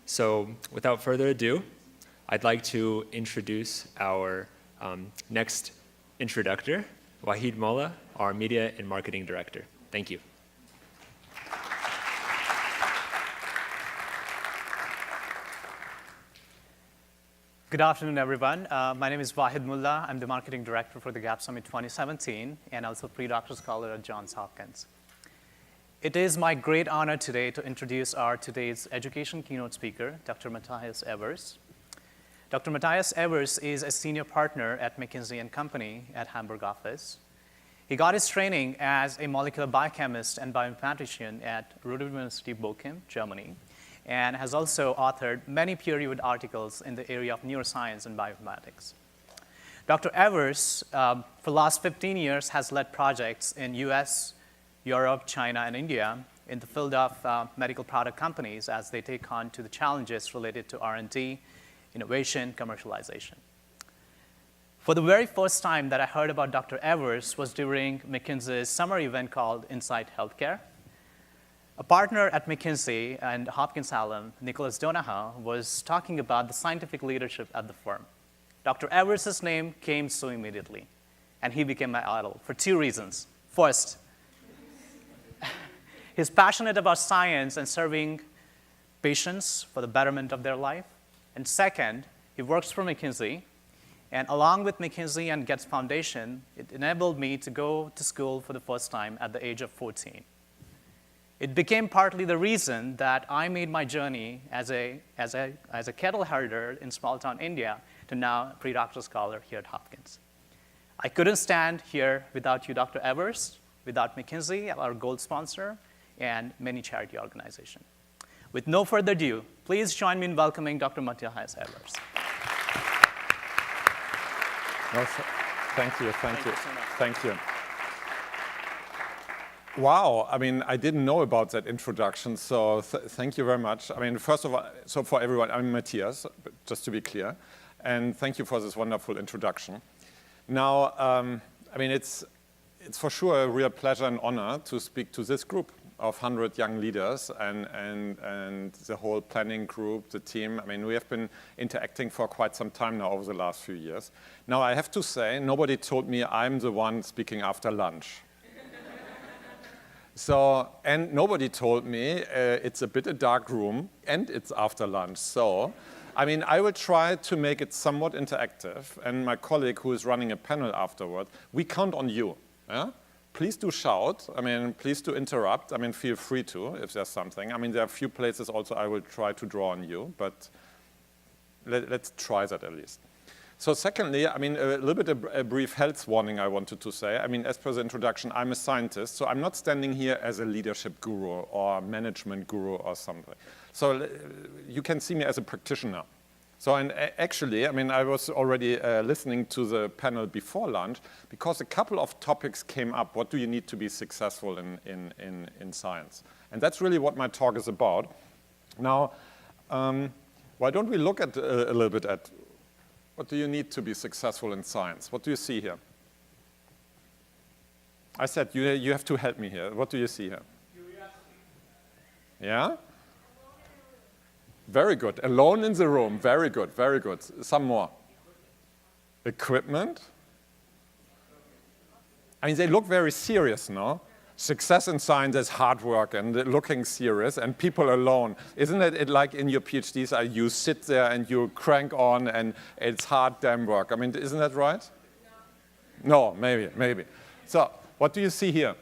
So without further ado, I'd like to introduce our next introductor, Wahid Mulla, our Media and Marketing Director. Thank you. Good afternoon, everyone. My name is Wahid Mulla. I'm the Marketing Director for the GapSummit 2017 and also pre-doctoral scholar at Johns Hopkins. It is my great honor today to introduce our today's education keynote speaker, Dr. Matthias Evers. Dr. Matthias Evers is a senior partner at McKinsey Company at Hamburg office. He got his training as a molecular biochemist and bioinformatician at Ruhr University Bochum, Germany, and has also authored many peer-reviewed articles in the area of neuroscience and bioinformatics. Dr. Evers, for the last 15 years, has led projects in US, Europe, China, and India in the field of medical product companies as they take on to the challenges related to R&D, innovation, commercialization. For the very first time that I heard about Dr. Evers was during McKinsey's summer event called Insight Healthcare. A partner at McKinsey and Hopkins alum, Nicholas Donahoe, was talking about the scientific leadership at the firm. Dr. Evers' name came so immediately, and he became my idol for two reasons. First, he's passionate about science and serving patients for the betterment of their life. And second, he works for McKinsey, and along with McKinsey and Gates Foundation, it enabled me to go to school for the first time at the age of 14. It became partly the reason that I made my journey as a cattle herder in small-town India to now a pre-doctoral scholar here at Hopkins. I couldn't stand here without you, Dr. Evers, without McKinsey, our gold sponsor, and many charity organizations. With no further ado, please join me in welcoming Dr. Matthias Evers. Well, thank you. Thank you. Wow, I mean, I didn't know about that introduction, so thank you very much. I mean, first of all, so for everyone, I'm Matthias, just to be clear, and thank you for this wonderful introduction. Now, I mean, it's for sure a real pleasure and honor to speak to this group of 100 young leaders and the whole planning group, the team. I mean, we have been interacting for quite some time now over the last few years. Now, I have to say, nobody told me I'm the one speaking after lunch. So, and nobody told me it's a bit a dark room and it's after lunch. So, I mean, I will try to make it somewhat interactive. And my colleague who is running a panel afterward, we count on you. Yeah? Please do shout. I mean, please do interrupt. I mean, feel free to if there's something. I mean, there are a few places also I will try to draw on you, but let's try that at least. So secondly, I mean, a little bit a brief health warning I wanted to say. I mean, as per the introduction, I'm a scientist, so I'm not standing here as a leadership guru or management guru or something. So you can see me as a practitioner. So and actually, I mean, I was already listening to the panel before lunch because a couple of topics came up. What do you need to be successful in science? And that's really what my talk is about. Now, why don't we look at a little bit at what do you need to be successful in science? What do you see here? I said you have to help me here. What do you see here? Curiosity. Yeah? Very good. Alone in the room. Very good, very good. Some more. Equipment. I mean, they look very serious, no? Success in science is hard work and looking serious and people alone. Isn't it like in your PhDs, you sit there and you crank on and it's hard damn work? I mean, isn't that right? No, maybe. So, what do you see here?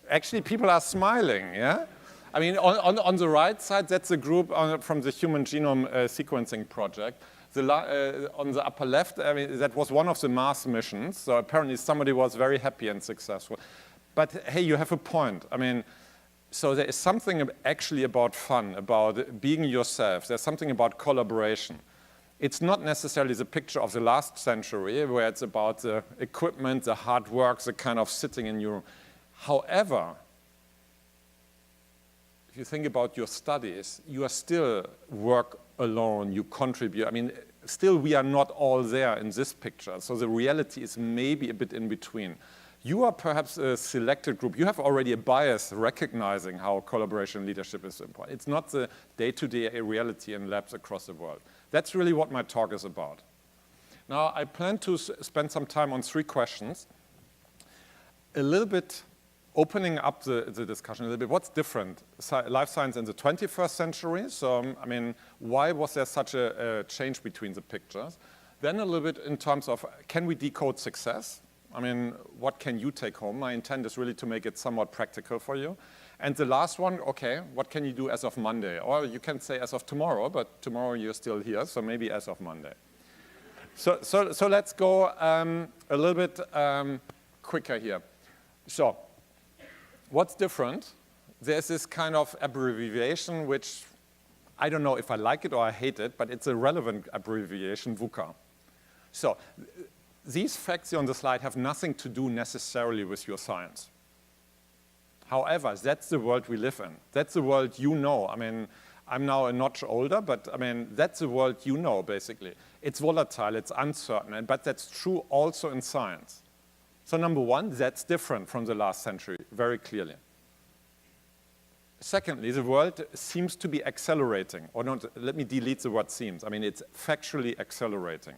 Actually, people are smiling, yeah? I mean, on the right side, that's a group from the Human Genome Sequencing Project. On the upper left, I mean, that was one of the Mars missions. So apparently somebody was very happy and successful. But hey, you have a point. I mean, so there is something actually about fun, about being yourself. There's something about collaboration. It's not necessarily the picture of the last century where it's about the equipment, the hard work, the kind of sitting in your room. However, if you think about your studies, you are still work alone, you contribute. I mean, still we are not all there in this picture. So the reality is maybe a bit in between. You are perhaps a selected group. You have already a bias recognizing how collaboration leadership is important. It's not the day-to-day reality in labs across the world. That's really what my talk is about. Now, I plan to spend some time on 3 questions, a little bit opening up the discussion a little bit. What's different? Life science in the 21st century. So, I mean, why was there such a change between the pictures? Then a little bit in terms of, can we decode success? I mean, what can you take home? My intent is really to make it somewhat practical for you. And the last one, okay, what can you do as of Monday? Or you can say as of tomorrow, but tomorrow you're still here, so maybe as of Monday. So let's go a little bit quicker here. So, what's different? There's this kind of abbreviation which I don't know if I like it or I hate it, but it's a relevant abbreviation, VUCA. So, these facts on the slide have nothing to do necessarily with your science. However, that's the world we live in. That's the world you know. I mean, I'm now a notch older, but I mean, that's the world you know, basically. It's volatile, it's uncertain, but that's true also in science. So number one, that's different from the last century, very clearly. Secondly, the world seems to be accelerating, or not, let me delete the word seems. I mean, it's factually accelerating.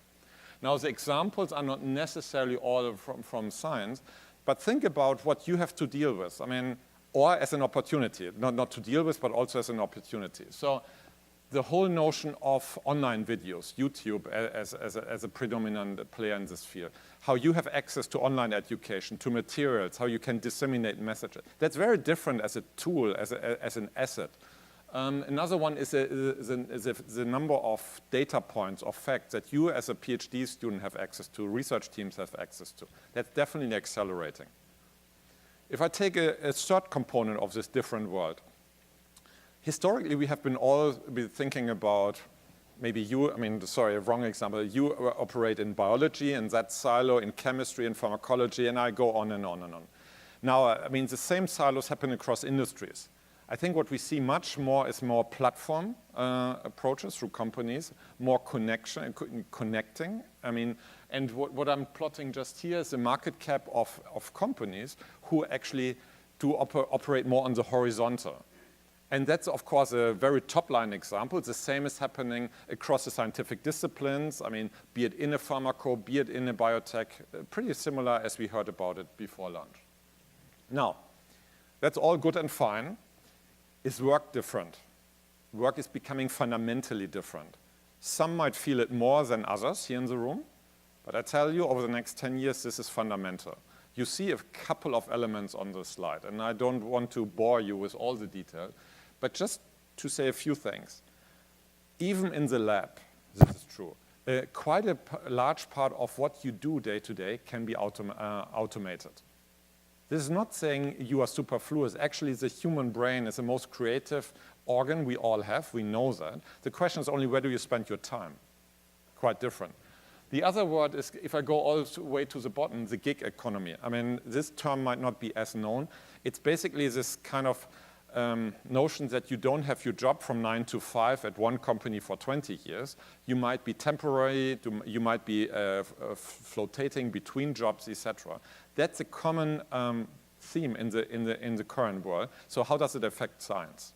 Now, the examples are not necessarily all from science, but think about what you have to deal with. I mean, or as an opportunity, not to deal with, but also as an opportunity. So the whole notion of online videos, YouTube as a predominant player in this field, how you have access to online education, to materials, how you can disseminate messages. That's very different as a tool, as an asset. Another one is the number of data points or facts that you as a PhD student have access to, research teams have access to. That's definitely accelerating. If I take a third component of this different world, historically we have been thinking about, maybe you, I mean, sorry, wrong example, you operate in biology, in that silo, in chemistry, in pharmacology, and I go on and on and on. Now, I mean, the same silos happen across industries. I think what we see much more is more platform approaches through companies, more connecting. I mean, and what I'm plotting just here is the market cap of companies who actually do operate more on the horizontal. And that's, of course, a very top-line example. The same is happening across the scientific disciplines. I mean, be it in a pharmaco, be it in a biotech, pretty similar as we heard about it before lunch. Now, that's all good and fine. Is work different? Work is becoming fundamentally different. Some might feel it more than others here in the room, but I tell you, over the next 10 years, this is fundamental. You see a couple of elements on the slide, and I don't want to bore you with all the detail, but just to say a few things. Even in the lab, this is true, quite a large part of what you do day to day can be automated. This is not saying you are superfluous. Actually, the human brain is the most creative organ we all have. We know that. The question is only where do you spend your time? Quite different. The other word is, if I go all the way to the bottom, the gig economy. I mean, this term might not be as known. It's basically this kind of notion that you don't have your job from 9 to 5 at one company for 20 years. You might be temporary, you might be flotating between jobs, etc. That's a common theme in the current world. So how does it affect science?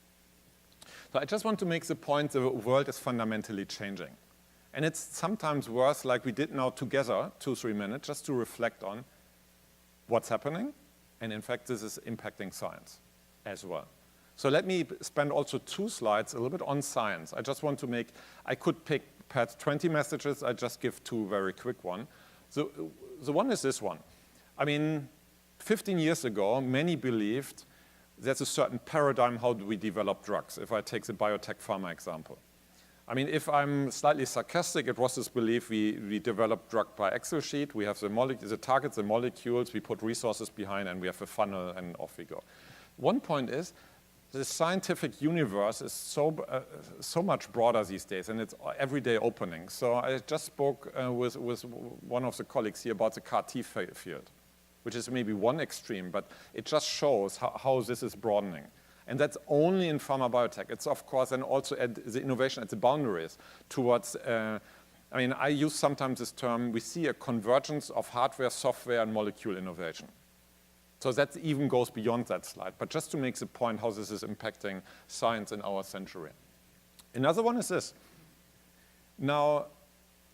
So I just want to make the point the world is fundamentally changing. And it's sometimes worth, like we did now together, 2-3 minutes, just to reflect on what's happening. And in fact, this is impacting science as well. So let me spend also 2 slides a little bit on science. I just want to make, I could pick perhaps 20 messages. I just give 2 very quick ones. So the one is this one. I mean, 15 years ago, many believed there's a certain paradigm how do we develop drugs, if I take the biotech pharma example. I mean, if I'm slightly sarcastic, it was this belief we develop drug by Excel sheet, we have the targets, the molecules, we put resources behind, and we have a funnel, and off we go. One point is, the scientific universe is so much broader these days, and it's everyday opening. So I just spoke with one of the colleagues here about the CAR-T field, which is maybe one extreme, but it just shows how this is broadening. And that's only in pharma biotech. It's, of course, and also at the innovation at the boundaries towards, I mean, I use sometimes this term, we see a convergence of hardware, software, and molecule innovation. So that even goes beyond that slide. But just to make the point how this is impacting science in our century. Another one is this. Now,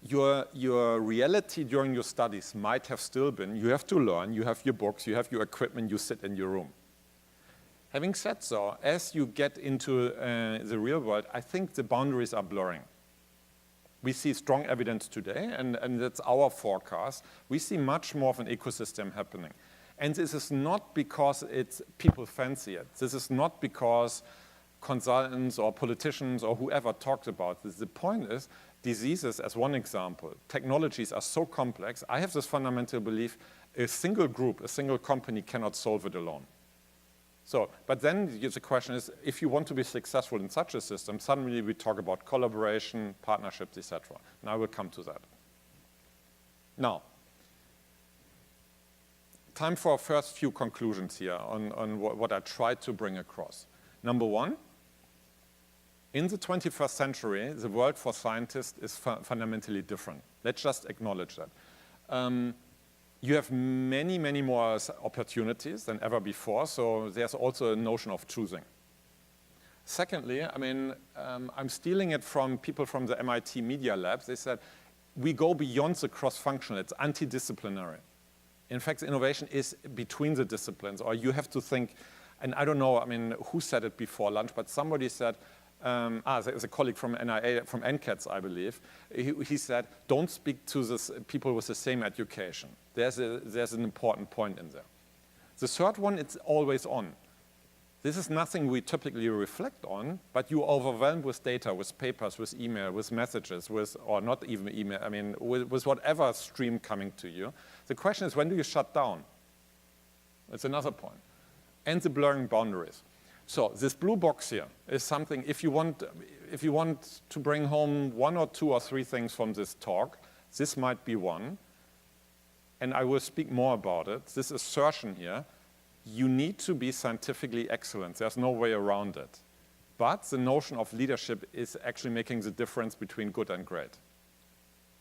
your reality during your studies might have still been, you have to learn, you have your books, you have your equipment, you sit in your room. Having said so, as you get into the real world, I think the boundaries are blurring. We see strong evidence today, and that's our forecast. We see much more of an ecosystem happening. And this is not because people fancy it. This is not because consultants or politicians or whoever talked about this. The point is, diseases, as one example, technologies are so complex. I have this fundamental belief, a single group, a single company cannot solve it alone. So, but then the question is, if you want to be successful in such a system, suddenly we talk about collaboration, partnerships, etc. And I will come to that. Now, time for our first few conclusions here on what I tried to bring across. Number one, in the 21st century, the world for scientists is fundamentally different. Let's just acknowledge that. You have many, many more opportunities than ever before, so there's also a notion of choosing. Secondly, I mean, I'm stealing it from people from the MIT Media Labs. They said, we go beyond the cross-functional, it's anti-disciplinary. In fact, innovation is between the disciplines, or you have to think, and I don't know, I mean, who said it before lunch, but somebody said, there's a colleague from NIA, from NCATS, I believe. He said, don't speak to this people with the same education. There's an important point in there. The third one, it's always on. This is nothing we typically reflect on, but you're overwhelmed with data, with papers, with email, with messages, or not even email, I mean, with whatever stream coming to you. The question is, when do you shut down? That's another point. And the blurring boundaries. So this blue box here is something, if you want to bring home 1 or 2 or 3 things from this talk, this might be one. And I will speak more about it. This assertion here, you need to be scientifically excellent. There's no way around it. But the notion of leadership is actually making the difference between good and great.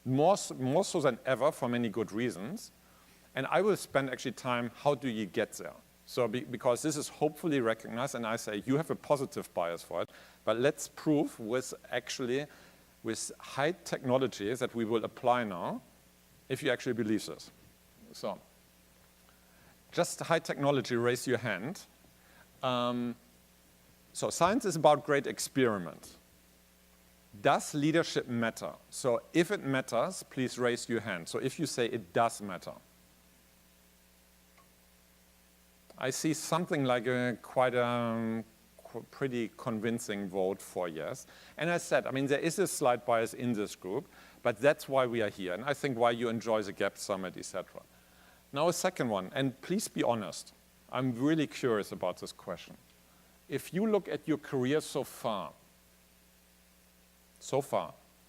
More so than ever for many good reasons. And I will spend actually time, how do you get there? So because this is hopefully recognized, and I say you have a positive bias for it, but let's prove with high technologies that we will apply now, if you actually believe this. So just high technology, raise your hand. So science is about great experiment. Does leadership matter? So if it matters, please raise your hand. So if you say it does matter. I see something like quite a pretty convincing vote for yes. And I said, I mean, there is a slight bias in this group, but that's why we are here. And I think why you enjoy the GapSummit, etc. Now a second one, and please be honest. I'm really curious about this question. If you look at your career so far,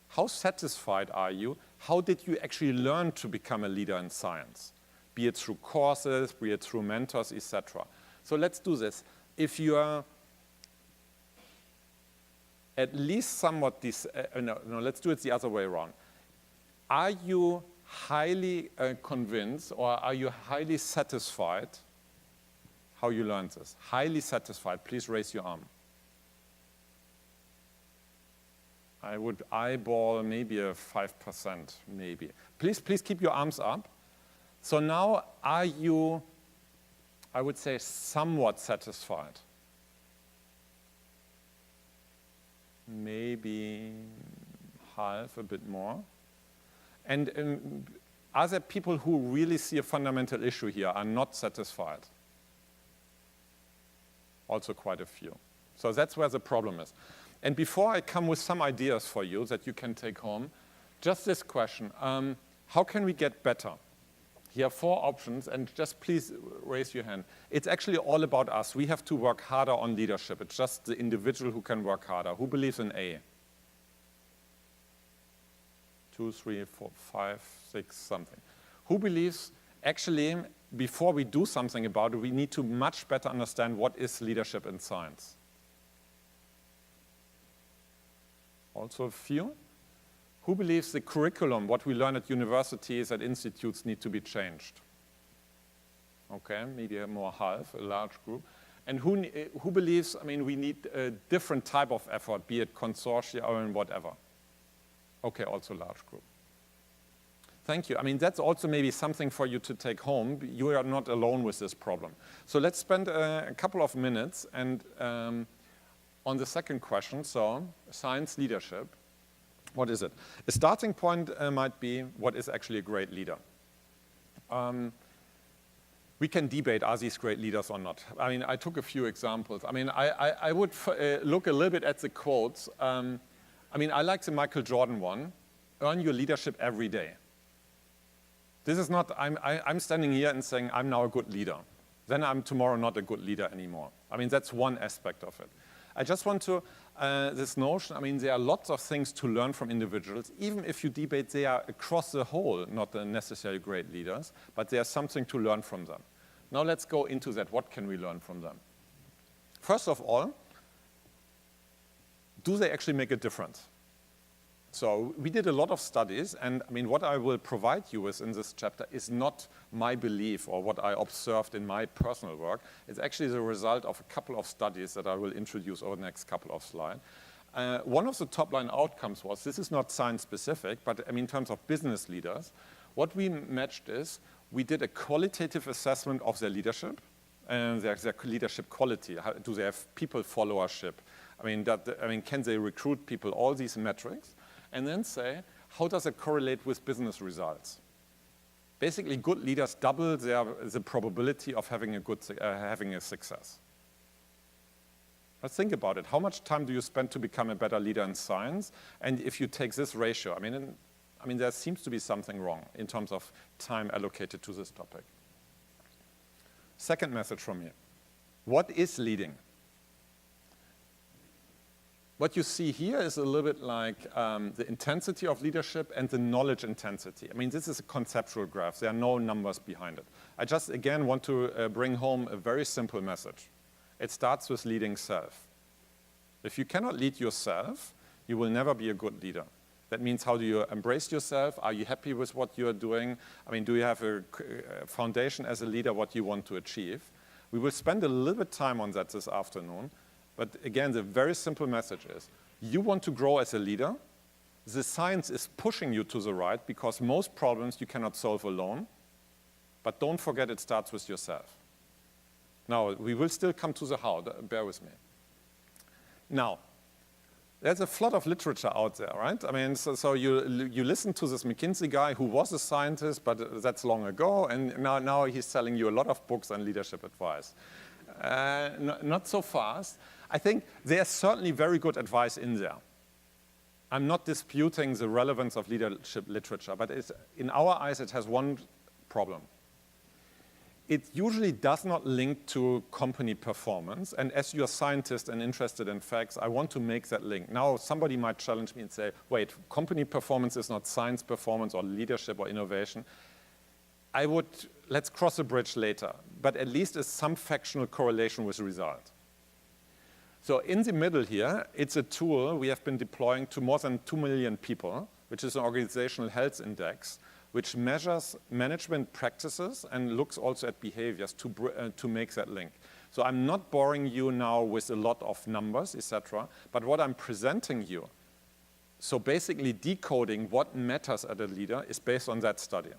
how satisfied are you? How did you actually learn to become a leader in science? Be it through courses, be it through mentors, etc. So let's do this. If you are at least somewhat, let's do it the other way around. Are you highly convinced, or are you highly satisfied how you learned this? Highly satisfied, please raise your arm. I would eyeball maybe a 5%, maybe. Please keep your arms up. So now, are you, I would say, somewhat satisfied? Maybe half, a bit more. And are there people who really see a fundamental issue here, are not satisfied? Also quite a few. So that's where the problem is. And before I come with some ideas for you that you can take home, just this question, how can we get better? Here are 4 options, and just please raise your hand. It's actually all about us. We have to work harder on leadership. It's just the individual who can work harder. Who believes in A? 2, 3, 4, 5, 6, something. Who believes, actually, before we do something about it, we need to much better understand what is leadership in science? Also a few. Who believes the curriculum, what we learn at universities, at institutes, need to be changed? okay, maybe more half, a large group. And who believes, I mean, we need a different type of effort, be it consortia or in whatever? Okay, also large group. Thank you. I mean, that's also maybe something for you to take home. You are not alone with this problem. So let's spend a couple of minutes and on the second question, so science leadership, what is it? A starting point might be, what is actually a great leader? We can debate, are these great leaders or not? I mean, I took a few examples. I mean, I would look a little bit at the quotes. I mean, I like the Michael Jordan one, earn your leadership every day. This is not, I'm standing here and saying, I'm now a good leader. Then I'm tomorrow not a good leader anymore. I mean, that's one aspect of it. I just want to, this notion, I mean, there are lots of things to learn from individuals. Even if you debate, they are across the whole not necessarily great leaders, but there's something to learn from them. Now let's go into that. What can we learn from them? First of all, do they actually make a difference? So we did a lot of studies, and I mean, what I will provide you with in this chapter is not my belief or what I observed in my personal work. It's actually the result of a couple of studies that I will introduce over the next couple of slides. One of the top line outcomes was, this is not science specific, but I mean, in terms of business leaders, what we matched is, we did a qualitative assessment of their leadership and their leadership quality. How, do they have people followership? I mean, can they recruit people? All these metrics. And then say, how does it correlate with business results? Basically, good leaders double the probability of having a success. Let's think about it. How much time do you spend to become a better leader in science? And if you take this ratio, I mean, there seems to be something wrong in terms of time allocated to this topic. Second message from me. What is leading? What you see here is a little bit like the intensity of leadership and the knowledge intensity. I mean, this is a conceptual graph. There are no numbers behind it. I just, again, want to bring home a very simple message. It starts with leading self. If you cannot lead yourself, you will never be a good leader. That means, how do you embrace yourself? Are you happy with what you are doing? I mean, do you have a foundation as a leader, what you want to achieve? We will spend a little bit of time on that this afternoon. But again, the very simple message is, you want to grow as a leader. The science is pushing you to the right because most problems you cannot solve alone. But don't forget, it starts with yourself. Now, we will still come to the how, bear with me. Now, there's a flood of literature out there, right? I mean, so you listen to this McKinsey guy who was a scientist, but that's long ago, and now he's selling you a lot of books on leadership advice. Not so fast. I think there's certainly very good advice in there. I'm not disputing the relevance of leadership literature, but in our eyes, it has one problem. It usually does not link to company performance, and as you're a scientist and interested in facts, I want to make that link. Now, somebody might challenge me and say, wait, company performance is not science performance or leadership or innovation. Let's cross a bridge later, but at least there's some factional correlation with the result. So in the middle here, it's a tool we have been deploying to more than 2 million people, which is an organizational health index, which measures management practices and looks also at behaviors to make that link. So I'm not boring you now with a lot of numbers, etc., but what I'm presenting you, so basically decoding what matters at a leader is based on that study.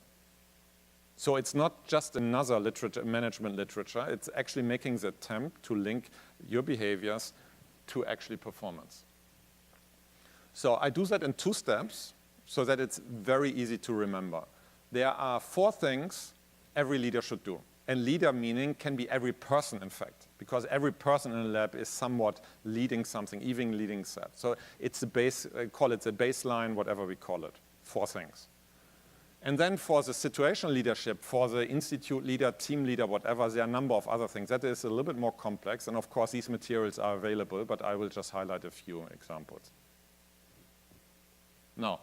So it's not just another management literature, it's actually making the attempt to link your behaviors to actually performance. So I do that in 2 steps so that it's very easy to remember. There are 4 things every leader should do. And leader meaning can be every person, in fact, because every person in a lab is somewhat leading something, even leading set. So it's the base, call it the baseline, whatever we call it, 4 things. And then for the situational leadership, for the institute leader, team leader, whatever, there are a number of other things. That is a little bit more complex. And of course, these materials are available, but I will just highlight a few examples. Now,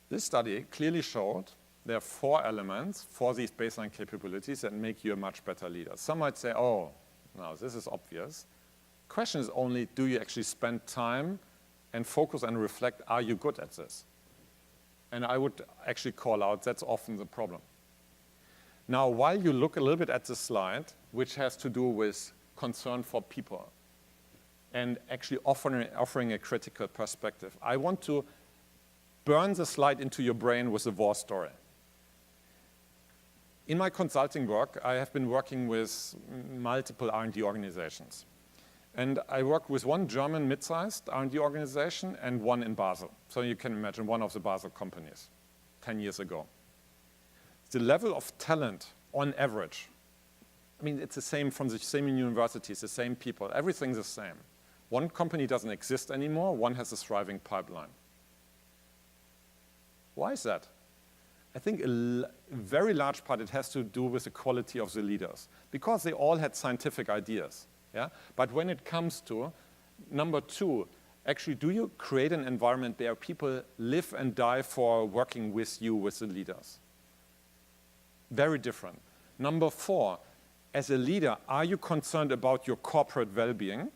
this study clearly showed there are 4 elements for these baseline capabilities that make you a much better leader. Some might say, oh, no, this is obvious. The question is only, do you actually spend time and focus and reflect, are you good at this? And I would actually call out, that's often the problem. Now, while you look a little bit at the slide, which has to do with concern for people and actually offering a critical perspective, I want to burn the slide into your brain with a war story. In my consulting work, I have been working with multiple R&D organizations. And I work with one German mid-sized R&D organization and one in Basel. So you can imagine one of the Basel companies 10 years ago. The level of talent on average, I mean, it's the same from the same universities, the same people, everything's the same. One company doesn't exist anymore, one has a thriving pipeline. Why is that? I think a very large part it has to do with the quality of the leaders, because they all had scientific ideas. Yeah? But when it comes to number two, actually, do you create an environment where people live and die for working with you, with the leaders? Very different. Number four, as a leader, are you concerned about your corporate well-being?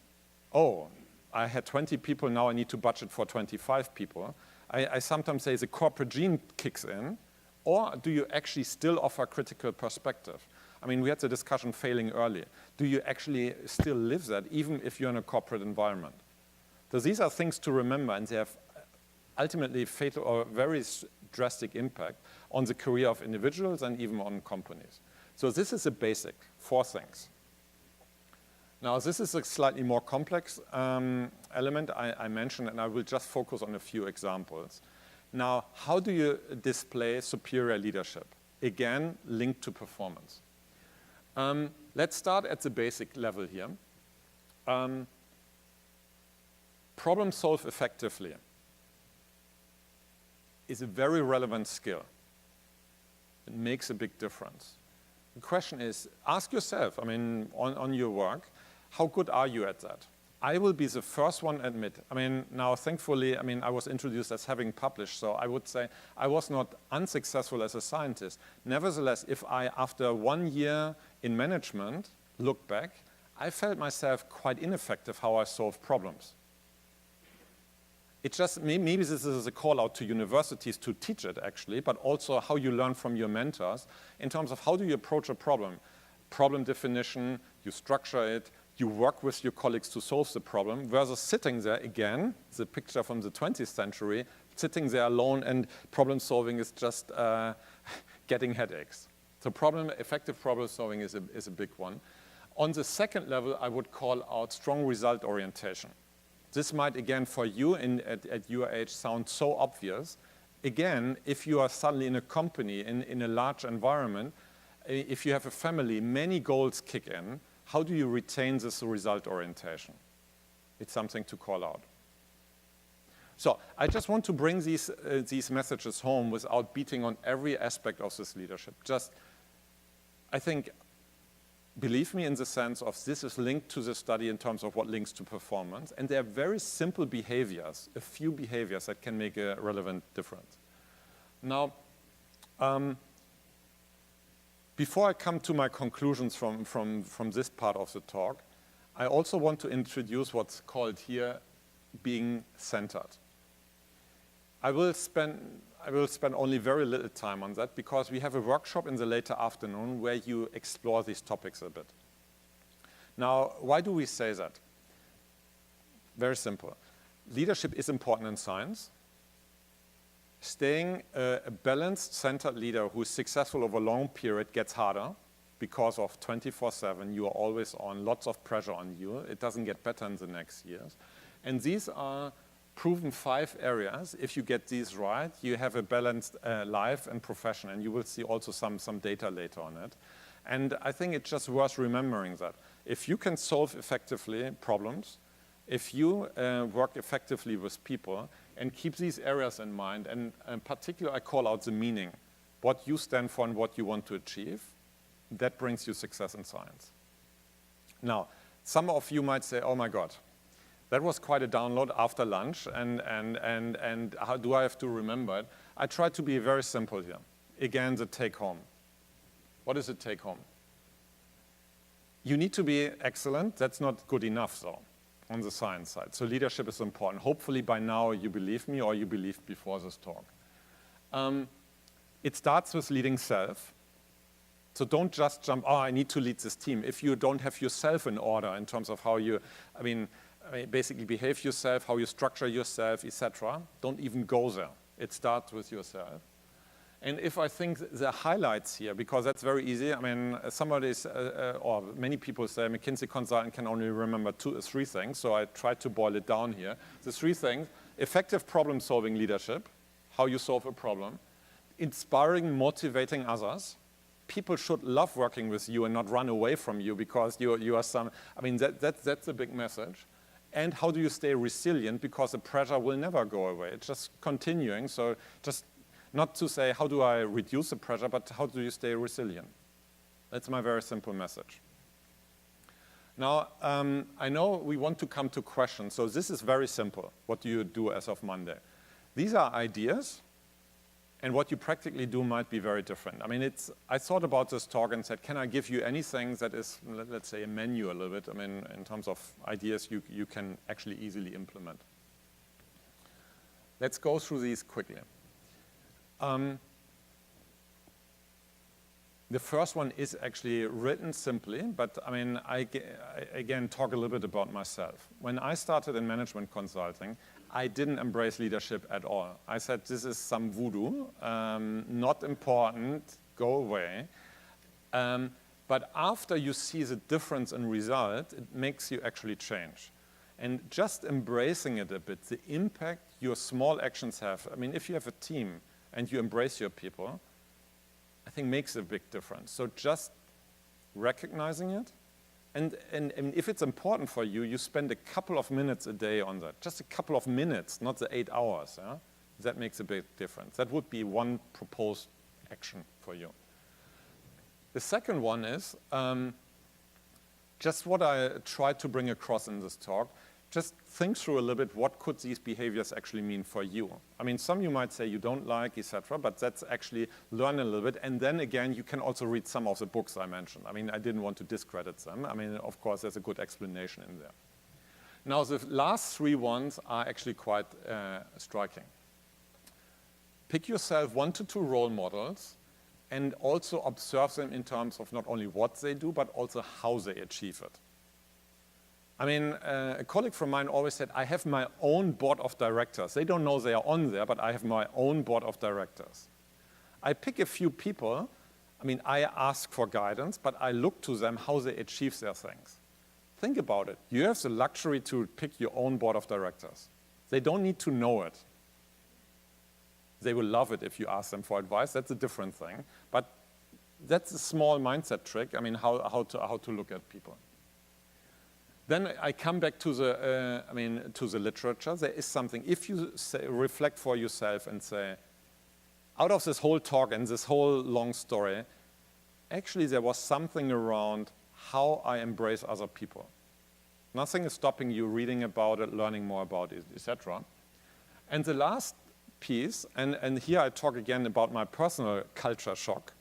Oh, I had 20 people, now I need to budget for 25 people. I sometimes say the corporate gene kicks in, or do you actually still offer critical perspective? I mean, we had the discussion failing early. Do you actually still live that, even if you're in a corporate environment? So these are things to remember, and they have ultimately fatal or very drastic impact on the career of individuals and even on companies. So this is the basic, 4 things. Now, this is a slightly more complex element I mentioned, and I will just focus on a few examples. Now, how do you display superior leadership? Again, linked to performance. Let's start at the basic level here. Problem solve effectively is a very relevant skill. It makes a big difference. The question is, ask yourself, I mean, on your work, how good are you at that? I will be the first one to admit. I mean, now, thankfully, I mean, I was introduced as having published, so I would say I was not unsuccessful as a scientist. Nevertheless, if I, after 1 year in management, look back, I felt myself quite ineffective how I solved problems. It just, maybe this is a call out to universities to teach it actually, but also how you learn from your mentors in terms of how do you approach a problem. Problem definition, you structure it, you work with your colleagues to solve the problem, versus sitting there, again, the picture from the 20th century, sitting there alone and problem solving is just getting headaches. So effective problem solving is a big one. On the second level, I would call out strong result orientation. This might, again, for you at your age sound so obvious. Again, if you are suddenly in a company, in a large environment, if you have a family, many goals kick in. How do you retain this result orientation? It's something to call out. So I just want to bring these messages home without beating on every aspect of this leadership. Just, I think, believe me in the sense of this is linked to the study in terms of what links to performance. And there are very simple behaviors, a few behaviors that can make a relevant difference. Now, before I come to my conclusions from this part of the talk, I also want to introduce what's called here being centered. I will spend only very little time on that because we have a workshop in the later afternoon where you explore these topics a bit. Now, why do we say that? Very simple. Leadership is important in science. Staying a balanced, centered leader who is successful over a long period gets harder because of 24/7, you are always on, lots of pressure on you. It doesn't get better in the next years. And these are proven 5 areas. If you get these right, you have a balanced life and profession, and you will see also some data later on it. And I think it's just worth remembering that. If you can solve effectively problems, if you work effectively with people, and keep these areas in mind, and in particular I call out the meaning, what you stand for and what you want to achieve, that brings you success in science. Now, some of you might say, oh my God, that was quite a download after lunch, and how do I have to remember it? I try to be very simple here. Again, the take home. What is the take home? You need to be excellent. That's not good enough though, on the science side. So leadership is important. Hopefully by now you believe me or you believed before this talk. It starts with leading self. So don't just jump, oh, I need to lead this team. If you don't have yourself in order in terms of how you, basically behave yourself, how you structure yourself, etc., don't even go there. It starts with yourself. And if I think the highlights here, because that's very easy, or many people say a McKinsey consultant can only remember 2 or 3 things, so I tried to boil it down here. The 3 things: effective problem-solving leadership, how you solve a problem; inspiring, motivating others. People should love working with you and not run away from you because you are some, that's a big message. And how do you stay resilient, because the pressure will never go away. It's just continuing, so just not to say how do I reduce the pressure, but how do you stay resilient? That's my very simple message. Now, I know we want to come to questions, so this is very simple. What do you do as of Monday? These are ideas, and what you practically do might be very different. I thought about this talk and said, can I give you anything that is, let's say, a menu a little bit, in terms of ideas you can actually easily implement. Let's go through these quickly. The first one is actually written simply, but I again talk a little bit about myself. When I started in management consulting, I didn't embrace leadership at all. I said, this is some voodoo, not important, go away. But after you see the difference in result, it makes you actually change. And just embracing it a bit, the impact your small actions have. If you have a team and you embrace your people, I think makes a big difference. So just recognizing it, and if it's important for you, you spend a couple of minutes a day on that. Just a couple of minutes, not the 8 hours. Yeah? That makes a big difference. That would be one proposed action for you. The second one is just what I tried to bring across in this talk. Just think through a little bit, what could these behaviors actually mean for you? Some you might say you don't like, etc., but that's actually learn a little bit. And then again, you can also read some of the books I mentioned. I didn't want to discredit them. Of course, there's a good explanation in there. Now, the last 3 ones are actually quite striking. Pick yourself 1 to 2 role models and also observe them in terms of not only what they do, but also how they achieve it. A colleague from mine always said, I have my own board of directors. They don't know they are on there, but I have my own board of directors. I pick a few people. I ask for guidance, but I look to them how they achieve their things. Think about it. You have the luxury to pick your own board of directors. They don't need to know it. They will love it if you ask them for advice. That's a different thing. But that's a small mindset trick, how to look at people. Then I come back to the literature. There is something, if you reflect for yourself and say, out of this whole talk and this whole long story, actually there was something around how I embrace other people. Nothing is stopping you reading about it, learning more about it, etc. And the last piece, and here I talk again about my personal culture shock,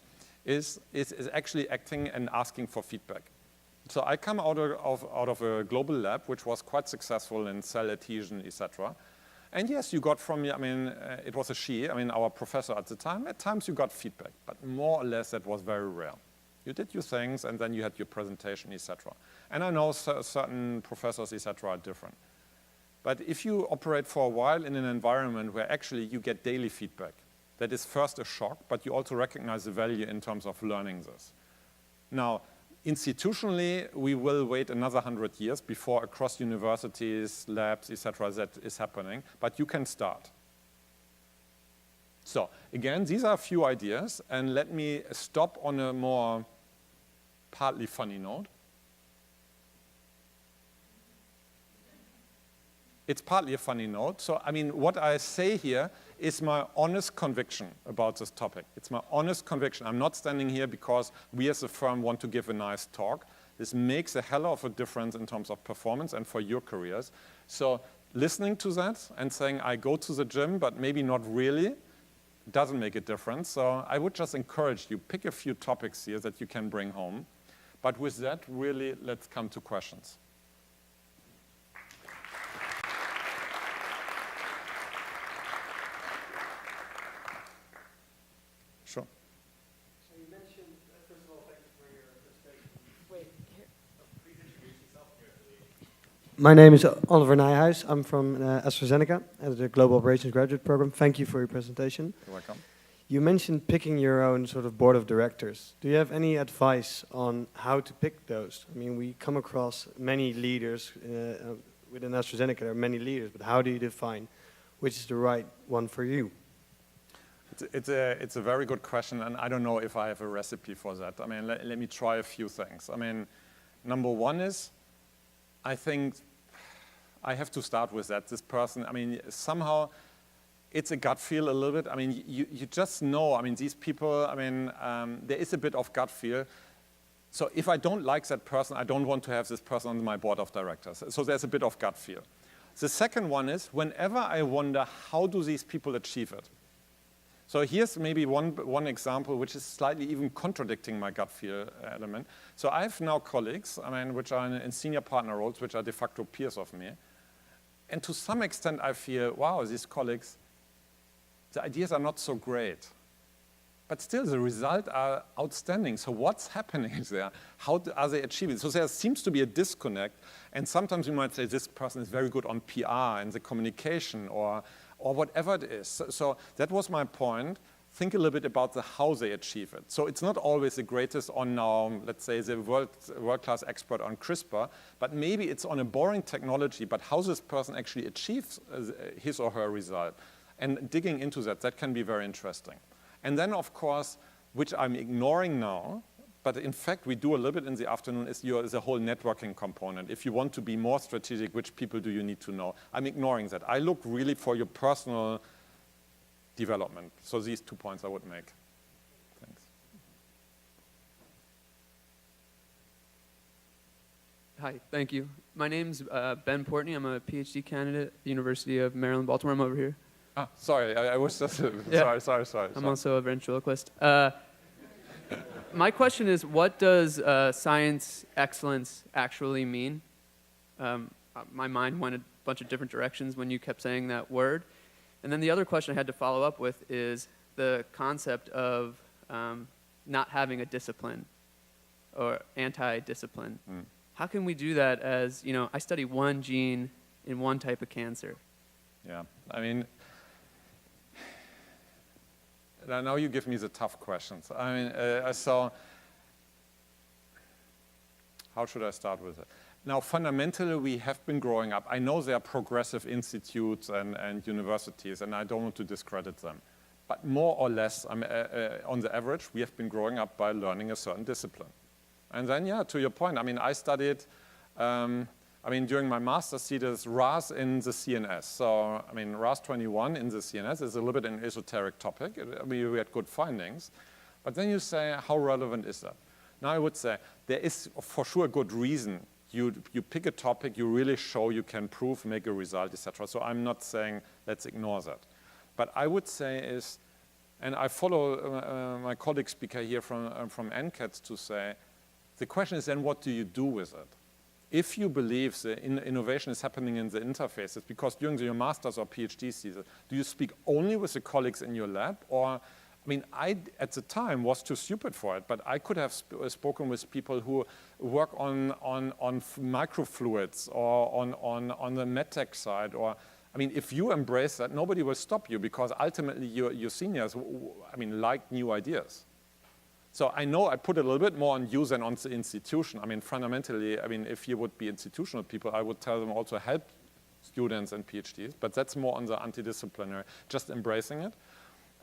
is actually acting and asking for feedback. So I come out of a global lab, which was quite successful in cell adhesion, etc. And yes, you got from me, it was a she, our professor at the time. At times you got feedback, but more or less that was very rare. You did your things, and then you had your presentation, etc. And I know certain professors, etc. are different. But if you operate for a while in an environment where actually you get daily feedback, that is first a shock, but you also recognize the value in terms of learning this. Now, institutionally, we will wait another 100 years before across universities, labs, etc., that is happening, but you can start. So again, these are a few ideas, and let me stop on a more partly funny note. It's partly a funny note. So, what I say here is my honest conviction about this topic. It's my honest conviction. I'm not standing here because we as a firm want to give a nice talk. This makes a hell of a difference in terms of performance and for your careers. So listening to that and saying, I go to the gym, but maybe not really, doesn't make a difference. So I would just encourage you, pick a few topics here that you can bring home. But with that, really, let's come to questions. Sure. So you mentioned, first of all, My name is Oliver Nijhuis. I'm from AstraZeneca at the Global Operations Graduate Program. Thank you for your presentation. You're welcome. You mentioned picking your own sort of board of directors. Do you have any advice on how to pick those? I mean, we come across many leaders within AstraZeneca. There are many leaders, but how do you define which is the right one for you? It's a very good question, and I don't know if I have a recipe for that. I mean, let me try a few things. I mean, number one is, I think I have to start with that. This person, I mean, somehow it's a gut feel a little bit. I mean, you just know, I mean, these people, I mean, there is a bit of gut feel. So if I don't like that person, I don't want to have this person on my board of directors. So there's a bit of gut feel. The second one is, whenever I wonder, how do these people achieve it? So here's maybe one example which is slightly even contradicting my gut feel element. So I have now colleagues, I mean, which are in senior partner roles, which are de facto peers of me. And to some extent I feel, wow, these colleagues, the ideas are not so great. But still the results are outstanding. So what's happening there? How are they achieving? So there seems to be a disconnect. And sometimes you might say this person is very good on PR and the communication or whatever it is. So that was my point. Think a little bit about the how they achieve it. So it's not always the greatest on now, let's say, the world-class expert on CRISPR, but maybe it's on a boring technology, but how this person actually achieves his or her result. And digging into that, that can be very interesting. And then, of course, which I'm ignoring now, but in fact we do a little bit in the afternoon, is the whole networking component. If you want to be more strategic, which people do you need to know? I'm ignoring that. I look really for your personal development. So these 2 points I would make. Thanks. Hi, thank you. My name's Ben Courtney. I'm a PhD candidate at the University of Maryland, Baltimore. I'm over here. Ah, sorry, I was just, Yeah. sorry. I'm also a ventriloquist. My question is, what does science excellence actually mean? My mind went a bunch of different directions when you kept saying that word. And then the other question I had to follow up with is the concept of not having a discipline or anti-discipline. Mm. How can we do that as, you know, I study one gene in one type of cancer? Yeah, I mean, now you give me the tough questions. I mean, so how should I start with it? Now, fundamentally, we have been growing up. I know there are progressive institutes and universities, and I don't want to discredit them. But more or less, on the average, we have been growing up by learning a certain discipline. And then, yeah, to your point, I mean, I studied, during my master's thesis, RAS in the CNS. So, I mean, RAS21 in the CNS is a little bit an esoteric topic. I mean, we had good findings. But then you say, how relevant is that? Now, I would say there is for sure a good reason. You pick a topic, you really show you can prove, make a result, etc. So I'm not saying let's ignore that. But I would say is, and I follow my colleague speaker here from NCATS to say, the question is then what do you do with it? If you believe the innovation is happening in the interfaces, because during your master's or PhD thesis, do you speak only with the colleagues in your lab? Or, I mean, I, at the time, was too stupid for it, but I could have spoken with people who work on microfluidics or on the medtech side. Or, I mean, if you embrace that, nobody will stop you, because ultimately your seniors, I mean, like new ideas. So I know I put a little bit more on you than on the institution. I mean, fundamentally, I mean, if you would be institutional people, I would tell them also help students and PhDs, but that's more on the antidisciplinary, just embracing it.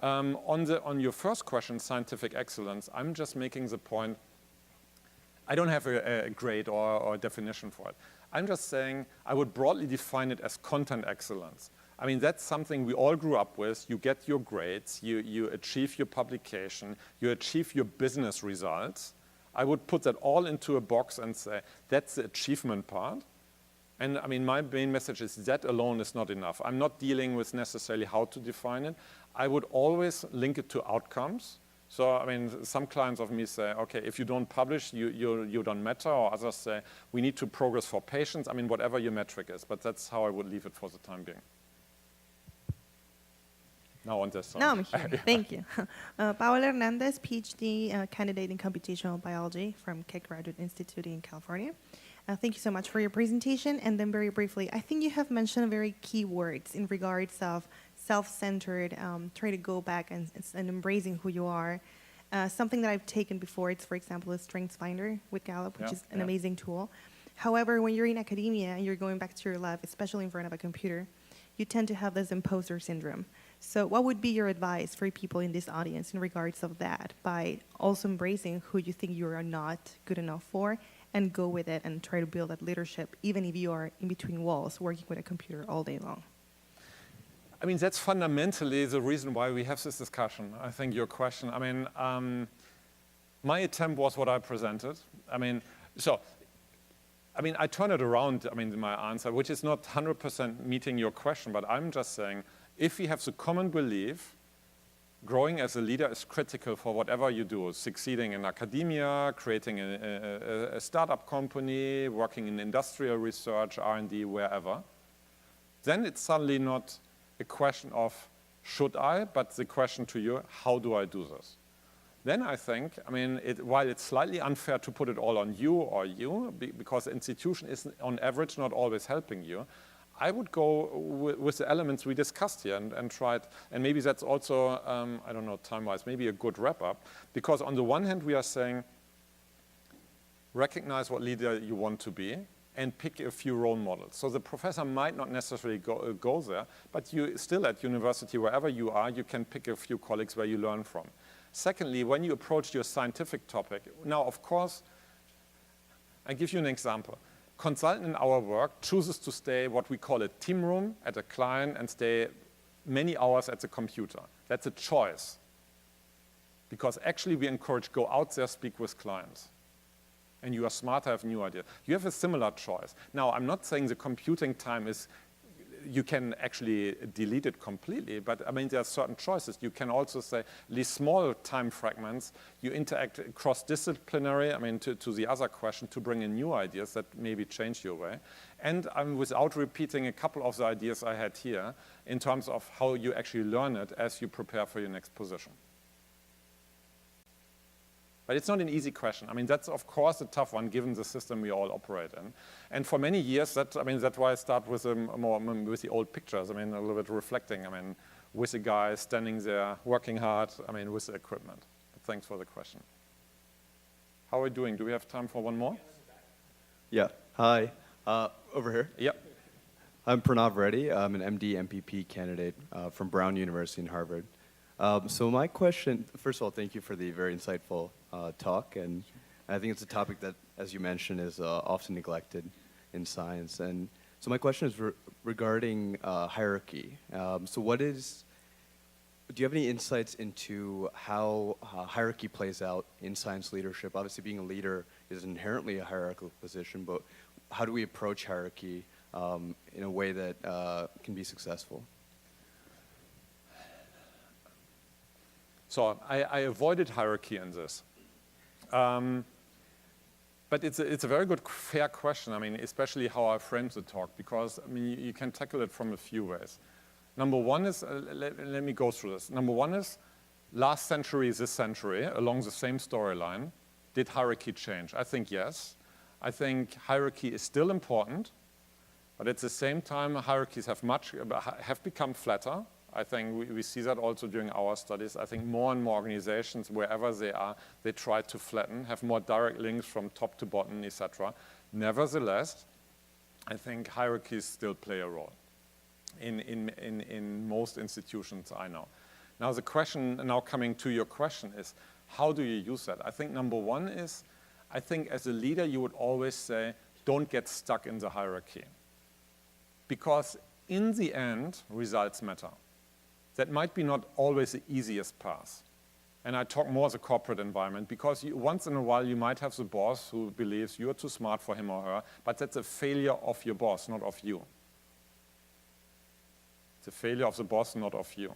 On your first question, scientific excellence, I'm just making the point, I don't have a grade or a definition for it. I'm just saying I would broadly define it as content excellence. I mean, that's something we all grew up with. You get your grades, you achieve your publication, you achieve your business results. I would put that all into a box and say, that's the achievement part. And I mean, my main message is that alone is not enough. I'm not dealing with necessarily how to define it. I would always link it to outcomes. So, I mean, some clients of me say, okay, if you don't publish, you don't matter. Or others say, we need to progress for patients. I mean, whatever your metric is. But that's how I would leave it for the time being. Now on this side. Now I'm here. Thank you. Paola Hernandez, PhD candidate in computational biology from Keck Graduate Institute in California. Thank you so much for your presentation. And then very briefly, I think you have mentioned very key words in regards of self-centered, try to go back and embracing who you are. Something that I've taken before, it's, for example, a Strengths Finder with Gallup, which is an amazing tool. However, when you're in academia and you're going back to your lab, especially in front of a computer, you tend to have this imposter syndrome. So what would be your advice for people in this audience in regards of that, by also embracing who you think you are not good enough for, and go with it and try to build that leadership, even if you are in between walls working with a computer all day long? I mean, that's fundamentally the reason why we have this discussion. I think your question, I mean, my attempt was what I presented. I mean, I turn it around, I mean, in my answer, which is not 100% meeting your question, but I'm just saying, if we have the common belief, growing as a leader is critical for whatever you do, succeeding in academia, creating a startup company, working in industrial research, R&D, wherever, then it's suddenly not a question of should I, but the question to you, how do I do this? Then I think, I mean, while it's slightly unfair to put it all on you, because the institution is on average not always helping you, I would go with the elements we discussed here and try it. And maybe that's also, I don't know, time-wise, maybe a good wrap-up. Because on the one hand, we are saying, recognize what leader you want to be and pick a few role models. So the professor might not necessarily go there, but you still at university, wherever you are, you can pick a few colleagues where you learn from. Secondly, when you approach your scientific topic, now, of course, I give you an example. Consultant in our work chooses to stay what we call a team room at a client and stay many hours at the computer. That's a choice. Because actually we encourage go out there, speak with clients. And you are smart, have new ideas. You have a similar choice. Now, I'm not saying the computing time is, you can actually delete it completely, but I mean, there are certain choices. You can also say, these small time fragments, you interact cross-disciplinary, I mean, to the other question, to bring in new ideas that maybe change your way. And without repeating a couple of the ideas I had here, in terms of how you actually learn it as you prepare for your next position. But it's not an easy question. I mean, that's of course a tough one given the system we all operate in. And for many years, that's why I start with with the old pictures. I mean, a little bit reflecting. I mean, with a guy standing there, working hard. I mean, with the equipment. But thanks for the question. How are we doing? Do we have time for one more? Yeah. Hi. Over here. Yep. I'm Pranav Reddy. I'm an MD MPP candidate from Brown University in Harvard. So my question, first of all, thank you for the very insightful talk, and I think it's a topic that, as you mentioned, is often neglected in science. And so my question is regarding hierarchy. Do you have any insights into how hierarchy plays out in science leadership? Obviously, being a leader is inherently a hierarchical position, but how do we approach hierarchy in a way that can be successful? So I avoided hierarchy in this. But it's a very good, fair question. I mean, especially how I frame the talk, because I mean, you can tackle it from a few ways. Number one is, let me go through this. Number one is, last century, this century, along the same storyline, did hierarchy change? I think yes. I think hierarchy is still important, but at the same time, hierarchies have become flatter. I think we see that also during our studies. I think more and more organizations, wherever they are, they try to flatten, have more direct links from top to bottom, etc. Nevertheless, I think hierarchies still play a role in most institutions I know. Now the question, now coming to your question, is how do you use that? I think number one is, I think as a leader you would always say, don't get stuck in the hierarchy. Because in the end, results matter. That might be not always the easiest path. And I talk more as a corporate environment, because once in a while you might have the boss who believes you're too smart for him or her, but that's a failure of your boss, not of you. It's a failure of the boss, not of you.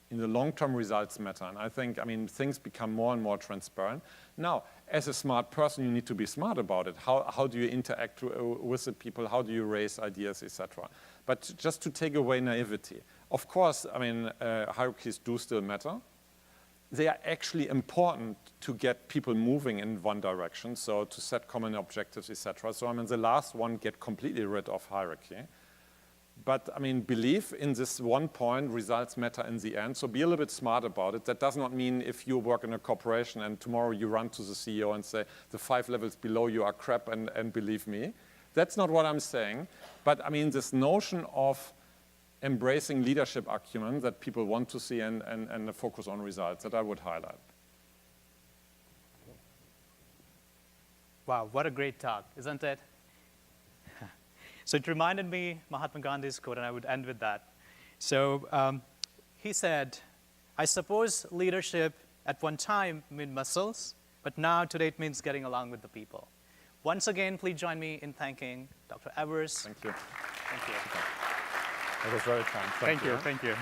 In the long term, results matter. And I think, I mean, things become more and more transparent. Now, as a smart person, you need to be smart about it. How do you interact with the people? How do you raise ideas, etc.? But just to take away naivety. Of course, I mean, hierarchies do still matter. they are actually important to get people moving in one direction, so to set common objectives, etc. So I mean, the last one, get completely rid of hierarchy. But I mean, believe in this one point, results matter in the end, so be a little bit smart about it. That does not mean if you work in a corporation and tomorrow you run to the CEO and say, the 5 levels below you are crap and believe me. That's not what I'm saying. But I mean, this notion of embracing leadership acumen that people want to see and the focus on results that I would highlight. Wow, what a great talk, isn't it? So it reminded me Mahatma Gandhi's quote, and I would end with that. So he said, I suppose leadership at one time meant muscles, but now today it means getting along with the people. Once again, please join me in thanking Dr. Evers. Thank you. Thank you. That was very kind. Thank you.